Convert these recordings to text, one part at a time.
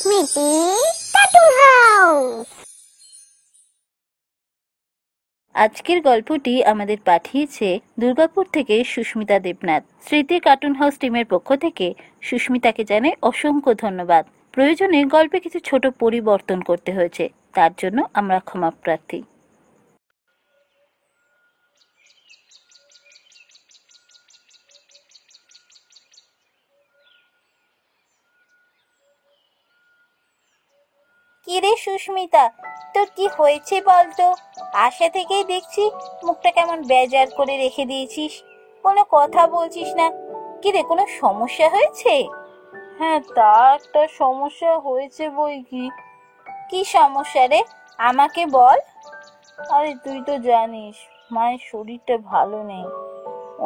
স্মৃতি cartoon house. আজকের গল্পটি আমাদের পাঠিয়েছে দুর্গাপুর থেকে সুস্মিতা দেবনাথ। স্মৃতি কার্টুন হাউস টিমের পক্ষ থেকে সুস্মিতাকে জানাই অসংখ্য ধন্যবাদ। প্রয়োজনে গল্পে কিছু ছোট পরিবর্তন করতে হয়েছে, তার জন্য আমরা ক্ষমা প্রার্থী। কিরে সুস্মিতা, তোর কি হয়েছে বলতো? আশা থেকেই দেখছি মুখটা কেমন বেজার করে রেখে দিয়েছিস, কোনো কথা বলছিস না। কিরে, কোনো সমস্যা হয়েছে? হ্যাঁ, তা একটা সমস্যা হয়েছে বই কি। কি সমস্যা রে, আমাকে বল। আরে তুই তো জানিস মায়ের শরীরটা ভালো নেই,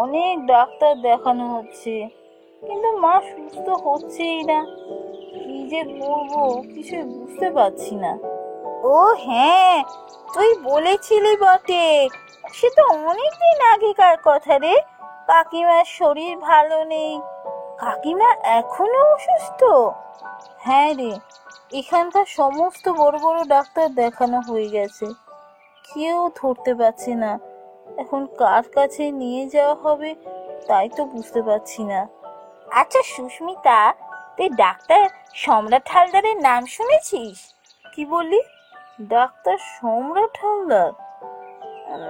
অনেক ডাক্তার দেখানো হচ্ছে, কিন্তু মা সুস্থ হচ্ছেই না। কি যে করবো কিছুই বুঝতে পারছি না। ও হ্যাঁ, তুই বলেছিলি বটে, সে তো অনেকদিন আগেকার কথা রে। কাকিমার শরীর ভালো নেই। কাকিমা এখনো অসুস্থ? হ্যাঁ রে, এখানকার সমস্ত বড় বড় ডাক্তার দেখানো হয়ে গেছে, কেউ ধরতে পারছে না। এখন কার কাছে নিয়ে যাওয়া হবে তাই তো বুঝতে পারছি না। আচ্ছা সুস্মিতা, তুই ডাক্তার সম্রাট হালদারের নাম শুনেছিস? কি বললি? ডাক্তার সম্রাট হালদার?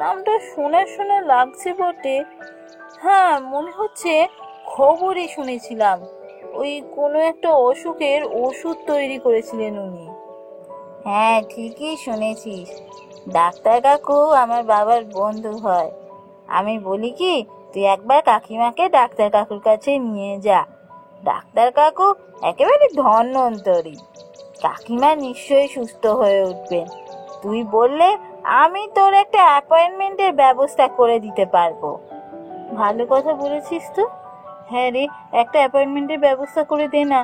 নামটা শোনা শোনা লাগছে বটে। হ্যাঁ, মনে হচ্ছে খবরই শুনেছিলাম, ওই কোনো একটা অসুখের ওষুধ তৈরি করেছিলেন উনি। হ্যাঁ ঠিকই শুনেছিস, ডাক্তার কাকু আমার বাবার বন্ধু হয়। আমি বলি কি, তুই একবার কাকিমাকে ডাক্তার কাকুর কাছে নিয়ে যা। ডাক্তার কাকু একেবারে ধন্বন্তরী, কাকিমা নিশ্চয়ই সুস্থ হয়ে উঠবেন। তুই বললে আমি তোর একটা অ্যাপয়েন্টমেন্টের ব্যবস্থা করে দিতে পারবো। ভালো কথা বলেছিস তো। হ্যাঁ রে, একটা অ্যাপয়েন্টমেন্টের ব্যবস্থা করে দে না,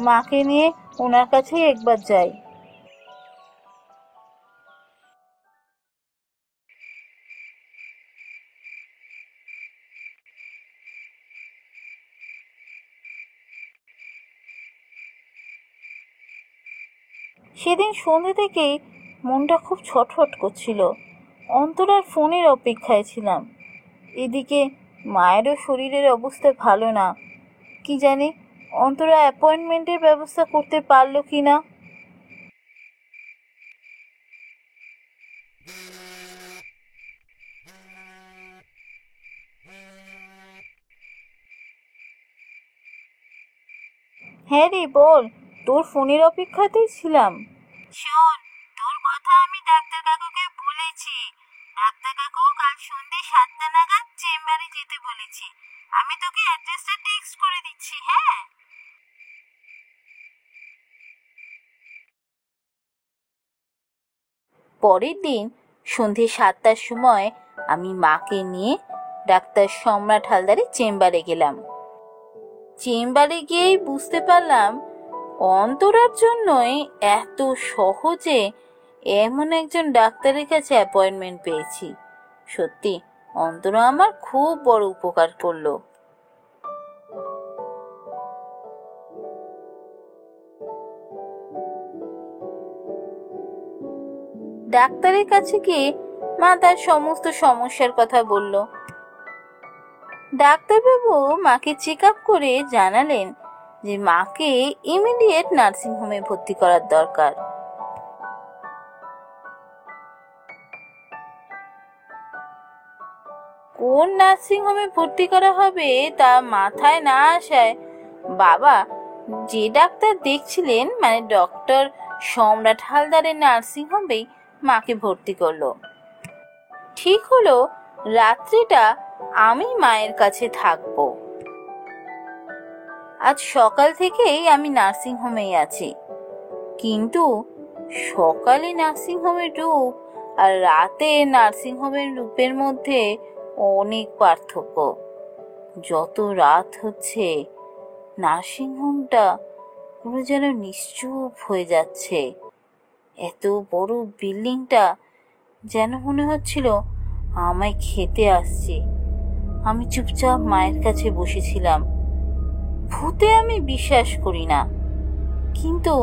মাকে নিয়ে ওনার কাছেই একবার যাই। সেদিন সন্ধ্যে থেকেই মনটা খুব ছটফট করছিল। অন্তরার ফোনের অপেক্ষায় ছিলাম। এদিকে মায়েরও শরীরের অবস্থা ভালো না। কি জানি অন্তরা অ্যাপয়েন্টমেন্টের ব্যবস্থা করতে পারলো কি না। হ্যাঁ রে বল, তোর ফোনের অপেক্ষাতেই ছিলাম। শোন, তোর কথা আমি ডাক্তার কাকুকে বলেছি। ডাক্তার কাকু কাল সন্ধ্যে 7টা নাগাদ চেম্বারে যেতে বলেছে। আমি তোকে অ্যাড্রেসটা টেক্সট করে দিচ্ছি। হ্যাঁ, পরের দিন সন্ধে 7টার সময় আমি মাকে নিয়ে ডাক্তার সম্রাট হালদারের চেম্বারে গেলাম। চেম্বারে গিয়েই বুঝতে পারলাম অন্তরার জন্যই এত সহজে এমন একজন ডাক্তারের কাছে অ্যাপয়েন্টমেন্ট পেয়েছি। সত্যি অন্তরা আমার খুব বড় উপকার করলো। ডাক্তারের কাছে গিয়ে মা তার সমস্ত সমস্যার কথা বলল। ডাক্তারবাবু মাকে চেক আপ করে জানালেন যে মাকে ইমিডিয়েট নার্সিংহোমে ভর্তি করার দরকার। কোন নার্সিংহোমে ভর্তি করা হবে তা মাথায় না আসায় বাবা যে ডাক্তার দেখছিলেন, মানে ডক্টর সম্রাট হালদারের নার্সিংহোমেই মাকে ভর্তি করলো। ঠিক হলো রাত্রিটা আমি মায়ের কাছে থাকবো। আজ সকাল থেকেই আমি নার্সিংহোমেই আছি, কিন্তু সকালে নার্সিংহোমের রূপ আর রাতে নার্সিংহোমের রূপের মধ্যে অনেক পার্থক্য। যত রাত হচ্ছে নার্সিংহোমটা পুরো যেন নিশ্চুপ হয়ে যাচ্ছে। এত বড় বিল্ডিংটা যেন মনে হচ্ছিল আমায় খেতে আসছে। আমি চুপচাপ মায়ের কাছে বসেছিলাম। ভূতে আমি বিশ্বাস করি না, কিন্তু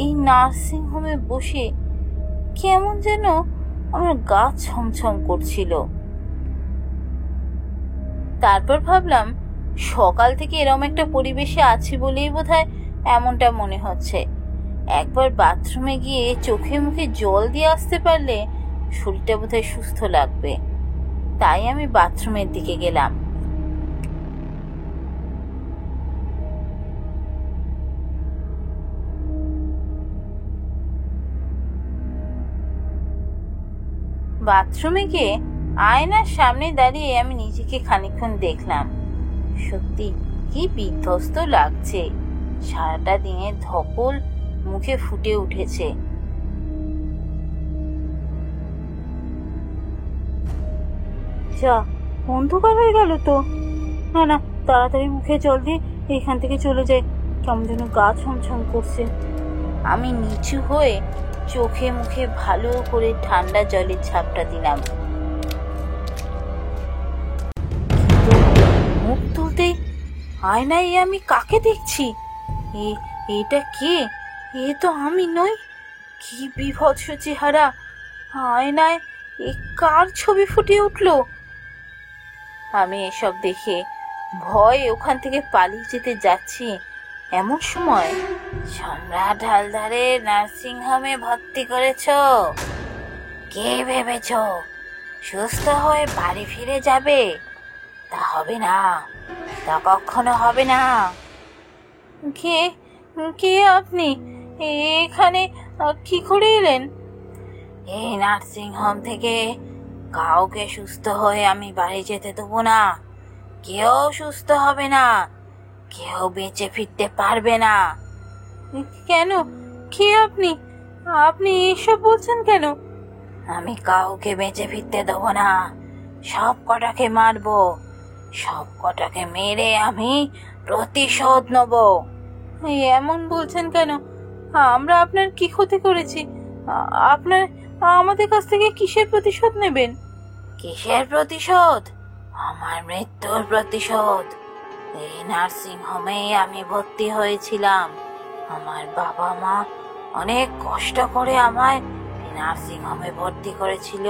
এই নার্সিং হোমে বসে কেমন যেন আমার গা ছমছম করছিল। তারপর ভাবলাম সকাল থেকে এরম একটা পরিবেশে আছি বলেই বোধহয় এমনটা মনে হচ্ছে। একবার বাথরুমে গিয়ে চোখে মুখে জল দিয়ে আসতে পারলে শরীরটা বোধহয় সুস্থ লাগবে। তাই আমি বাথরুমের দিকে গেলাম। বাথরুমে গিয়ে আয়নার সামনে দাঁড়িয়ে আমি নিজেকে খানিকক্ষণ দেখলাম। সত্যি কি বিধ্বস্ত লাগছে। সারাটা দিনের ধকল মুখে ফুটে উঠেছে। যা, অন্ধকার হয়ে গেল তো। না না, তাড়াতাড়ি মুখে জল দিয়ে এখান থেকে চলে যাই, কেমন যেন গা ছমছম করছে। আমি নিচু হয়ে চোখে মুখে ভালো করে ঠান্ডা জলের ঝাপটা দিলাম। মুখ তুলতেই আয়নায় আমি কাকে দেখছি? এটা কে? এ তো আমি নই। কি বিভৎস চেহারা! আয়নায় এ কার ছবি ফুটে উঠল? আমি এসব দেখে ভয়ে ওখান থেকে পালিয়ে যেতে যাচ্ছি, এমন সময় সম্রাট হালদারে নার্সিং হোমে ভর্তি করেছ? কে ভেবেছ সুস্থ হয়ে বাড়ি ফিরে যাবে? তা হবে না, তা কখনো হবে না। কে কে আপনি? এখানে কি করে এলেন? এই নার্সিং হোম থেকে কাউকে সুস্থ হয়ে আমি বাড়ি যেতে দেবো না। কেউ সুস্থ হবে না, কেউ বেঁচে ফিরতে পারবে না। কেন? কে আপনি? আপনি এসব বলছেন কেন? আমি কাউকে বেঁচে ফিরতে দেবো না। সব কটাকে মারবো, সব কটাকে মেরে আমি প্রতিশোধ নেব। এমন বলছেন কেন? আমরা আপনার কি ক্ষতি করেছি? আপনার আমাদের কাছ থেকে কিসের প্রতিশোধ নেবেন? কিসের প্রতিশোধ? আমার মৃত্যুর প্রতিশোধ। এই নার্সিং হোমে আমি ভর্তি হয়েছিলাম। আমার বাবা মা অনেক কষ্ট করে আমায় নার্সিং হোমে ভর্তি করেছিল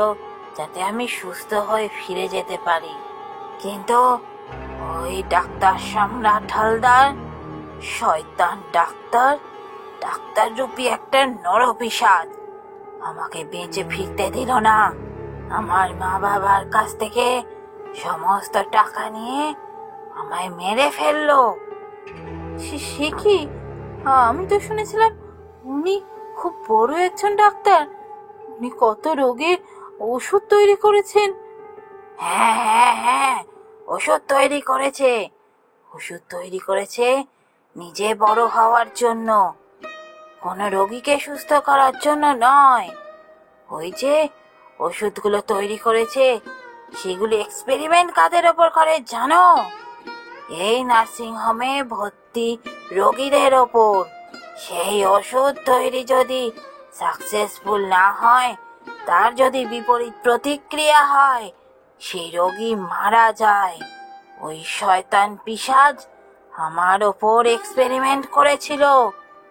যাতে আমি সুস্থ হয়ে ফিরে যেতে পারি। কিন্তু ওই ডাক্তার সম্রাট হালদার, শয়তান ডাক্তার, ডাক্তার রূপী একটা নরপিশাচ আমাকে বেঁচে ফিরতে দিল না। আমার মা বাবার কাছ থেকে সমস্ত টাকা নিয়ে আমায় মেরে ফেললো। সে কি? আমি তো শুনেছিলাম উনি খুব বড় একজন ডাক্তার। উনি কত রোগের ওষুধ তৈরি করেছেন। হ্যাঁ হ্যাঁ হ্যাঁ, ওষুধ তৈরি করেছে। ওষুধ তৈরি করেছে নিজে বড় হওয়ার জন্য, কোনো রোগীকে সুস্থ করার জন্য নয়। ওই যে ওষুধগুলো তৈরি করেছে সেগুলো এক্সপেরিমেন্ট কাদের ওপর করে জানো? এই নার্সিং হোমে ভর্তি রোগীদের ওপর। সেই ওষুধ তৈরি যদি সাকসেসফুল না হয়, তার যদি বিপরীত প্রতিক্রিয়া হয়, সেই রোগী মারা যায়। ওই শয়তান পিশাচ আমার ওপর এক্সপেরিমেন্ট করেছিল,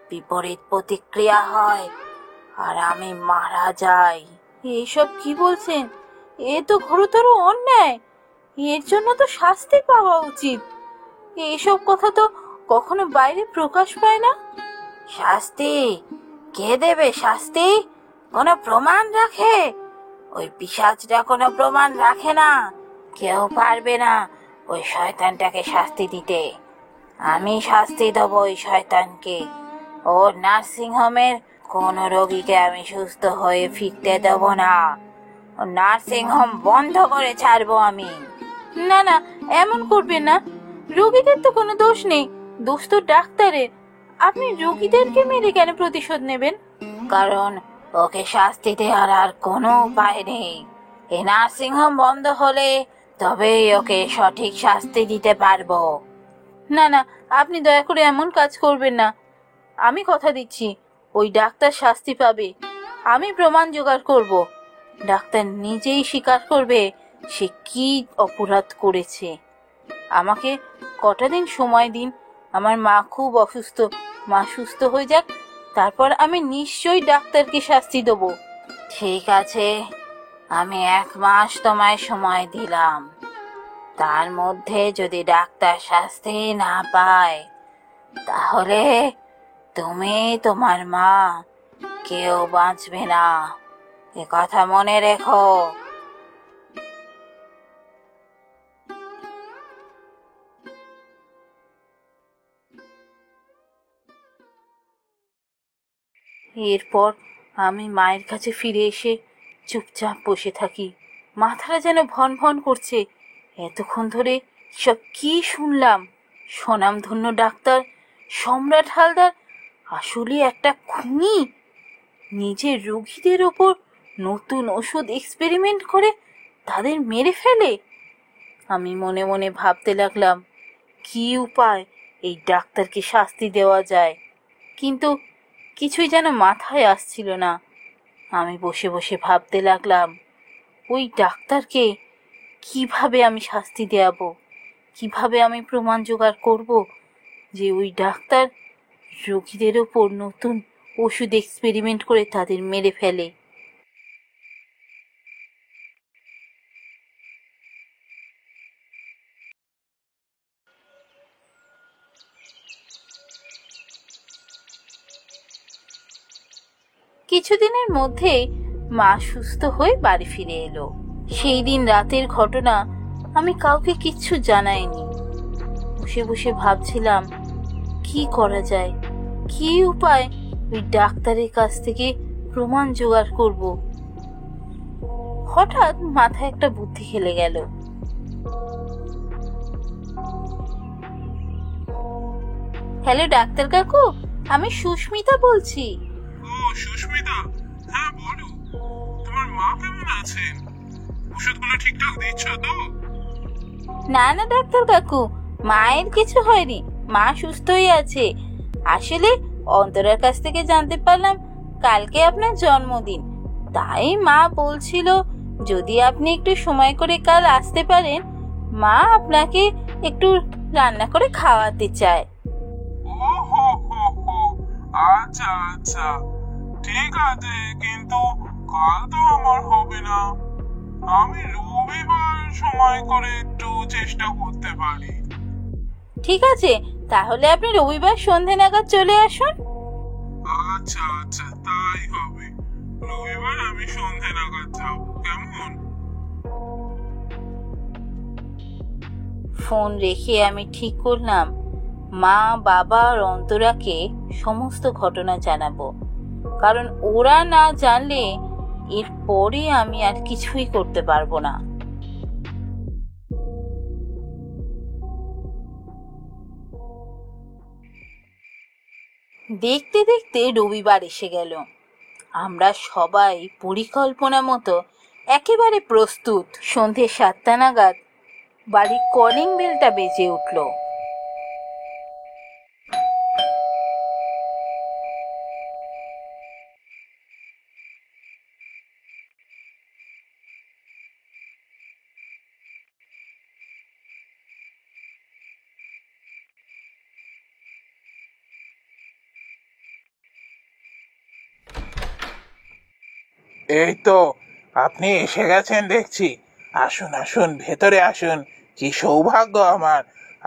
বিপরীত প্রতিক্রিয়া হয় আর আমি মারা যাই। এইসব কি বলছেন? এ তো ঘোরতর অন্যায়। এর জন্য তো শাস্তি পাওয়া উচিত। এইসব কথা তো কখনো বাইরে প্রকাশ পায় না। শাস্তি? কে দেবে শাস্তি? কোনো প্রমাণ রাখে? ওই পিশাচটা কোনো প্রমাণ রাখে না। কেউ পারবে না ওই শয়তানটাকে শাস্তি দিতে। আমি শাস্তি দেবো ওই শয়তানকে। ওর নার্সিং হোমের কোনো রোগীকে আমি সুস্থ হয়ে ফিরতে দেব না। ও নার্সিং হোম বন্ধ করে ছাড়বো আমি। না না, এমন করবেন না। রোগীদের তো কোনো দোষ নেই, দোষ তো ডাক্তারের। আপনি রোগীদেরকে মেরে কেন প্রতিশোধ নেবেন? কারণ ওকে শাস্তি দেওয়ার আর কোনো উপায় নেই। এই নার্সিং হোম বন্ধ হলে তবেই ওকে সঠিক শাস্তি দিতে পারবো। না না, আপনি দয়া করে এমন কাজ করবেন না। আমি কথা দিচ্ছি ওই ডাক্তার শাস্তি পাবে। আমি প্রমাণ জোগাড় করব। ডাক্তার নিজেই স্বীকার করবে সে কি অপরাধ করেছে। আমাকে কটা দিন সময় দিন। আমার মা খুব অসুস্থ। মা সুস্থ হয়ে যাক, তারপর আমি নিশ্চয়ই ডাক্তারকে শাস্তি দেবো। ঠিক আছে, আমি 1 মাস তোমায় সময় দিলাম। তার মধ্যে যদি ডাক্তার শাস্তি না পায়, তাহলে তুমি, তোমার মা, কেউ বাঁচবে না। এ কথা মনে রেখো। এরপর আমি মায়ের কাছে ফিরে এসে চুপচাপ বসে থাকি। মাথাটা যেন ভন ভন করছে। এতক্ষণ ধরে সব কি শুনলাম? স্বনামধন্য ডাক্তার সম্রাট হালদার আসলে একটা খুনি? নিজের রোগীদের ওপর নতুন ওষুধ এক্সপেরিমেন্ট করে তাদের মেরে ফেলে? আমি মনে মনে ভাবতে লাগলাম কি উপায় এই ডাক্তারকে শাস্তি দেওয়া যায়, কিন্তু কিছুই যেন মাথায় আসছিল না। আমি বসে বসে ভাবতে লাগলাম ওই ডাক্তারকে কিভাবে আমি শাস্তি দেওয়াবো, কিভাবে আমি প্রমাণ জোগাড় করব যে ওই ডাক্তার রোগীদের ওপর নতুন ওষুধ এক্সপেরিমেন্ট করে তাদের মেরে ফেলে। কিছুদিনের মধ্যেই মা সুস্থ হয়ে বাড়ি ফিরে এলো। সেই দিন রাতের ঘটনা আমি কাউকে কিচ্ছু জানাইনি। বসে বসে ভাবছিলাম কি করা যায়, কি উপায় ওই ডাক্তারের কাছ থেকে প্রমাণ জোগাড় করব। হঠাৎ মাথায় একটা বুদ্ধি খেলে গেল। হ্যালো ডাক্তার কাকু, আমি সুস্মিতা বলছি। ও সুস্মিতা, হ্যাঁ বলো। তোমার মা কেমন আছেন? ওষুধগুলো ঠিকঠাক দিচ্ছ তো? না না ডাক্তার কাকু, মায়ের কিছু হয়নি, মা সুস্থই আছে। আসলে অন্তরার কাছ থেকে জানতে পারলাম কালকে আপনার জন্মদিন, তাই মা বলছিল যদি আপনি একটু সময় করে কাল আসতে পারেন, মা আপনাকে একটু রান্না করে খাওয়াতে চায়। ও হো হো হো, আচ্ছা আচ্ছা, ঠিক আছে, কিন্তু কাল তো আমার হবে না। আমি রবিবার সময় করে একটু চেষ্টা করতে পারি। ঠিক আছে, তাহলে আপনি রবিবার সন্ধে নাগাদ চলে আসুন। আচ্ছা আচ্ছা, তাই হবে। রবিবার আমি সন্ধে নাগাদ যাবো, কেমন? ফোন রেখে আমি ঠিক করলাম মা, বাবা আর অন্তরাকে সমস্ত ঘটনা জানাবো, কারণ ওরা না জানলে এরপরে আমি আর কিছুই করতে পারবো না। দেখতে দেখতে রবিবার এসে গেল। আমরা সবাই পরিকল্পনা মতো একেবারে প্রস্তুত। সন্ধে 7টা নাগাদ বাড়ির কলিং বেলটা বেজে উঠল। এই তো, আপনি এসে গেছেন দেখছি। আসুন আসুন, ভেতরে আসুন। কি সৌভাগ্য আমার,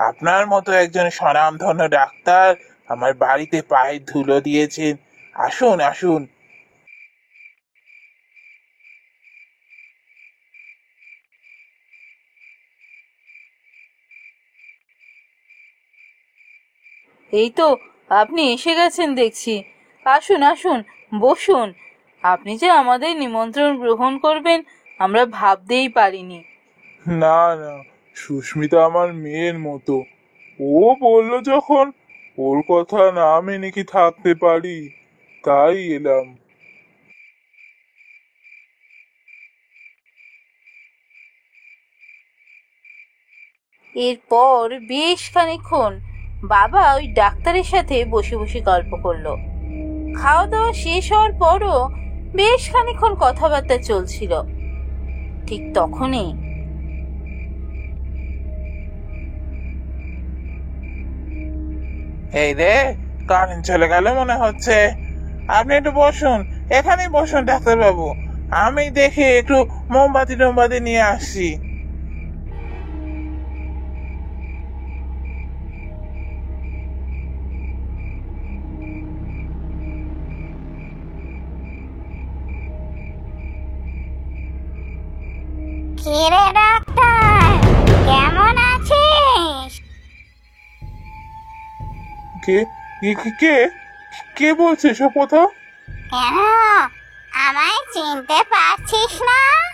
আপনার মতো একজন স্বনামধন্য ডাক্তার আমার বাড়িতে পায়ের ধুলো দিয়েছেন। আসুন আসুন। এই তো আপনি এসে গেছেন দেখছি। আসুন আসুন, বসুন। আপনি যে আমাদের নিমন্ত্রণ গ্রহণ করবেন আমরা ভাবতেই পারিনি। না না, সুস্মিতা আমার মেয়ের মতো। ও বলল যখন, ওর কথা না মেনে কি থাকতে পারি? তাই এলাম। এরপর বেশ খানিকক্ষণ বাবা ওই ডাক্তারের সাথে বসে বসে গল্প করলো। খাওয়া দাওয়া শেষ হওয়ার পরও বেশ খানিকক্ষণ কথাবার্তা চলছিল। ঠিক তখনই এই রে, কারেন্ট চলে গেল মনে হচ্ছে। আপনি একটু বসুন, এখানেই বসুন ডাক্তারবাবু। আমি দেখে একটু মোমবাতি টোমবাতি নিয়ে আসছি। কিরে ডাক্তার, কেমন আছিস? কে কে কে- কে কে বলছে এসব কথা? কেন, আমায় চিনতে পারছিস না?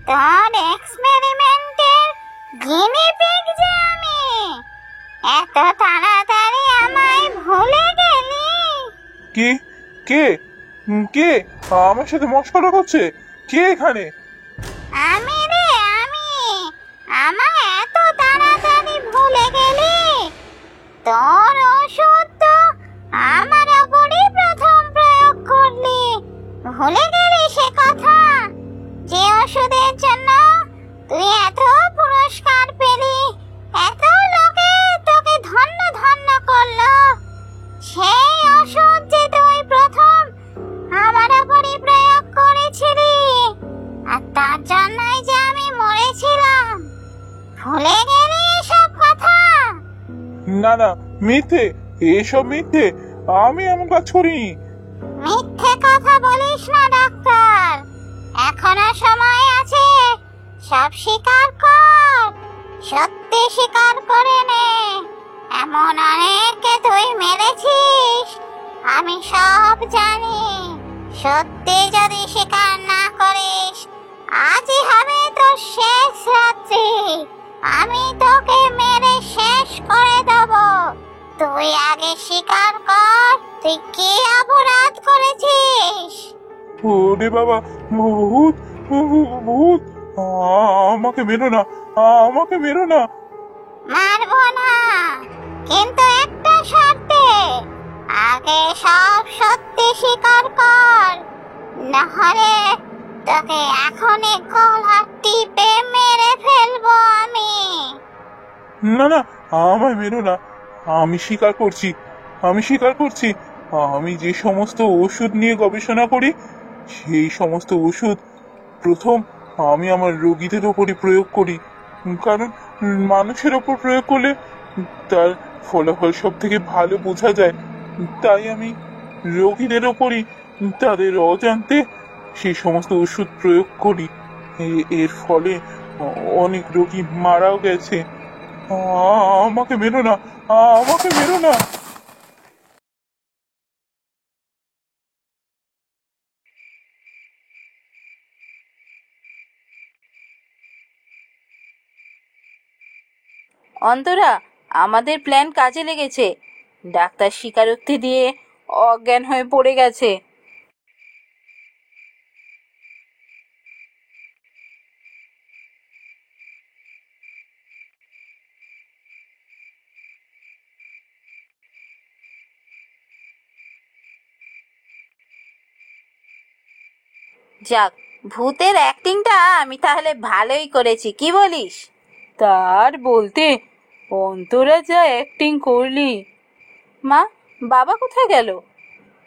তোর এক্সপেরিমেন্টের গিনি পিগ যে আমি। এত তাড়াতাড়ি আমায় ভুলে গেলি? কি? কে? কে আমার সাথে মশকরা করছে? কে এখানে? আমি রে, আমি। আমায় এত তাড়াতাড়ি ভুলে গেলি? তোর ওষুধ তো আমার ওপরই প্রথম প্রয়োগ করলি। ভুলে গেলি সে কথা? যে ওষুধের জন্য তুই এত পুরস্কার পেলি, এত লোকে তোকে ধন্য ধন্য করলো, সেই ওষুধ যে তুই প্রথম আমার ওপরই প্রয়োগ করেছিলি, আর তার জন্যই যে আমি মরেছিলাম। ভুলে গেলি এসব কথা? না না, মিথ্যে, এসব মিথ্যে। আমি এমন কাজ করিনি। মিথ্যে কথা বলিস না ডাক্তার, এখনো সময় আছে। সব স্বীকার কর, সত্যি স্বীকার করে নে। এমন অনেককে তুই মেরেছিস, আমি সব জানি। সত্যি যদি স্বীকার না করিস, আজই হবে তোর শেষ রাত্রি। আমি তোকে মেরে শেষ করে দেব। তুই আগে স্বীকার কর, তুই কি অপরাধ করেছিস? ওরে বাবা, ভূত, ভূত! আমাকে মেরো না, আমাকে মেরো না। মারবো না, কিন্তু একটা শর্তে। আগে সব সত্যি স্বীকার কর, নাহলে তোকে এখনই গলা টিপে মেরে ফেলবো আমি। না না, আমায় মেরো না। আমি স্বীকার করছি, আমি স্বীকার করছি। আমি যে সমস্ত ওষুধ নিয়ে গবেষণা করি, সেই সমস্ত ওষুধ প্রথম আমি আমার রোগীদের ওপরই প্রয়োগ করি। কারণ মানুষের ওপর প্রয়োগ করলে তার ফলাফল সব থেকে ভালো বোঝা যায়। তাই আমি রোগীদের ওপরই তাদের অজান্তে সেই সমস্ত ওষুধ প্রয়োগ করি। এর ফলে অনেক রোগী মারাও গেছে। আমাকে মেরো না, আমাকে মেরো না। অন্তরা, আমাদের প্ল্যান কাজে লেগেছে। ডাক্তার স্বীকারোক্তি দিয়ে অজ্ঞান হয়ে পড়ে গেছে। যাক, ভূতের অ্যাক্টিংটা আমি তাহলে ভালোই করেছি, কি বলিস? তার বলতে, অন্তরা যা অ্যাক্টিং করলি। মা, বাবা কোথায় গেল?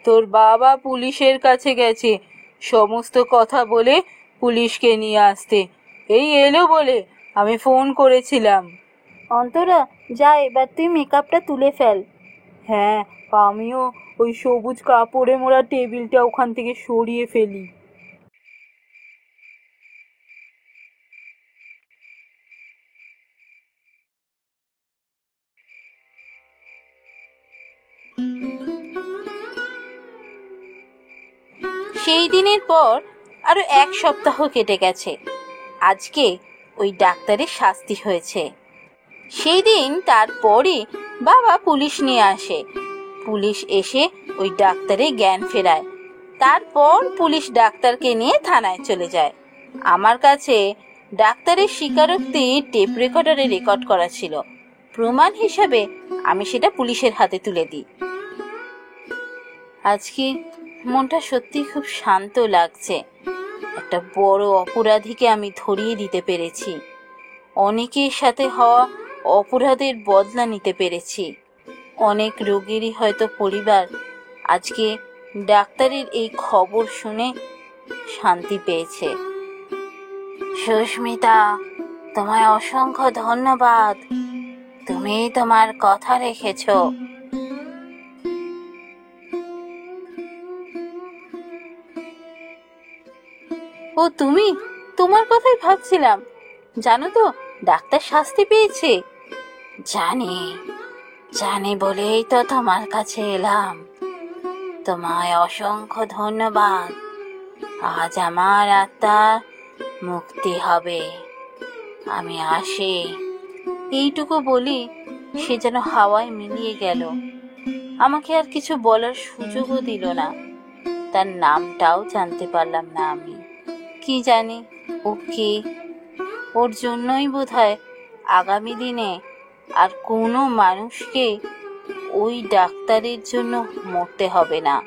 তোর বাবা পুলিশের কাছে গেছে সমস্ত কথা বলে পুলিশকে নিয়ে আসতে। এই এলো বলে আমি ফোন করেছিলাম। অন্তরা, যা এবার তুই মেকআপটা তুলে ফেল। হ্যাঁ, আমিও ওই সবুজ কাপড়ে মোড়া টেবিলটা ওখান থেকে সরিয়ে ফেলি। সেই দিনের পর আরো 1 সপ্তাহ কেটে গেছে। আজকে ওই ডাক্তারের শাস্তি হয়েছে। সেই দিন তারপরই বাবা পুলিশ নিয়ে আসে। পুলিশ এসে ওই ডাক্তারের জ্ঞান ফেরায়। তারপর পুলিশ ডাক্তারকে নিয়ে থানায় চলে যায়। আমার কাছে ডাক্তারের স্বীকারোক্তি টেপ রেকর্ডারে রেকর্ড করা ছিল। প্রমাণ হিসাবে আমি সেটা পুলিশের হাতে তুলে দিই। আজকে মনটা সত্যি খুব শান্ত লাগছে। একটা বড় অপরাধীকে আমি ধরিয়ে দিতে পেরেছি। অনেকের সাথে হওয়া অপরাধের বদলা নিতে পেরেছি। অনেক রোগীরই হয়তো পরিবার আজকে ডাক্তারের এই খবর শুনে শান্তি পেয়েছে। সুস্মিতা, তোমায় অসংখ্য ধন্যবাদ, তুমি তোমার কথা রেখেছো। ও তুমি, তোমার কথাই ভাবছিলাম। জানো তো, ডাক্তার শাস্তি পেয়েছে। জানি, জানি বলেই তো তোমার কাছে এলাম। তোমায় অসংখ্য ধন্যবাদ। আজ আমার আত্মা মুক্তি হবে। আমি আসি। এইটুকু বলি সে যেন হাওয়ায় মিলিয়ে গেল। আমাকে আর কিছু বলার সুযোগও দিল না। তার নামটাও জানতে পারলাম না আমি। কি জানি ও কে। ওর জন্যই বোধহয় আগামী দিনে আর কোনো মানুষকে ওই ডাক্তারের জন্য মরতে হবে না।